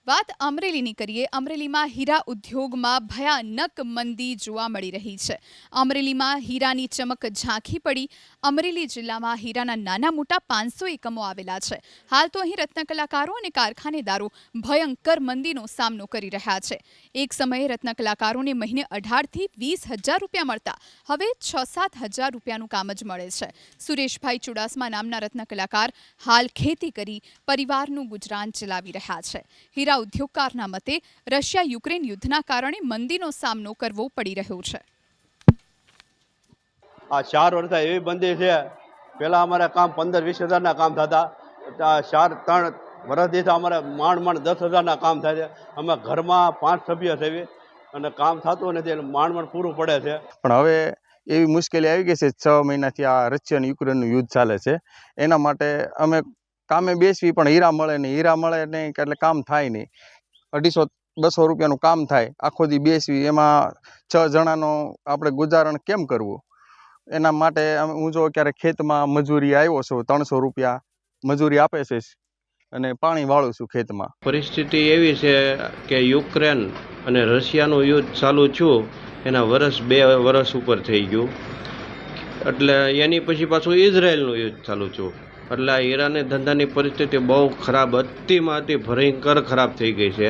વાત અમરેલીની કરીએ। અમરેલીમાં હીરા ઉદ્યોગમાં ભયાનક મંદી જોવા મળી રહી છે। અમરેલીમાં હીરાની ચમક ઝાંખી પડી। અમરેલી જિલ્લામાં હીરાના નાના મોટા 500 એકમો આવેલા છે। હાલ તો અહીં રત્નકલાકારો અને કારખાનેદારો ભયંકર મંદીનો સામનો કરી રહ્યા છે। એક સમયે રત્નકલાકારોને મહિને 18,000 થી 20,000 રૂપિયા મળતા હવે 6-7 હજાર રૂપિયાનું કામ જ મળે છે। સુરેશભાઈ ચુડાસમા નામના રત્નકલાકાર હાલ ખેતી કરી પરિવારનું ગુજરાન ચલાવી રહ્યા છે। હીરા ઉદ્યોગકારના મતે રશિયા યુક્રેન યુદ્ધના કારણે મંદીનો સામનો કરવો પડી રહ્યો છે। આ 4 વર્ષ એવી બંદી છે। પહેલાં અમારે કામ 15-20 હજારના કામ થતા, 3 વર્ષથી અમારે માંડ 10 હજારના કામ થાય છે। અમે ઘરમાં 5 સભ્ય છે અને કામ થતું નથી એટલે માંડ પૂરું પડે છે। પણ હવે એવી મુશ્કેલી આવી ગઈ છે। 6 મહિનાથી આ રશિયા અને યુક્રેનનું યુદ્ધ ચાલે છે। એના માટે અમે કામે બેસવી પણ હીરા મળે નહીં એટલે કામ થાય નહીં। 250-200 રૂપિયાનું કામ થાય, આખો દી બેસવી, એમાં 6 જણાનો આપણે ગુજારણ કેમ કરવું? એના માટે હું જો ક્યારેક ખેતમાં મજૂરી આવ્યો છું, 300 રૂપિયા મજૂરી આપે છે અને પાણી વાળું છું ખેતમાં। પરિસ્થિતિ એવી છે કે યુક્રેન અને રશિયાનું યુદ્ધ ચાલુ થયું એના 2 વર્ષ ઉપર થઈ ગયું, એટલે એની પછી પાછું ઇઝરાયલનું યુદ્ધ ચાલુ થયું, એટલે હીરાની ધંધાની પરિસ્થિતિ બહુ ખરાબ, અતિમાં અતિ ભયંકર ખરાબ થઈ ગઈ છે।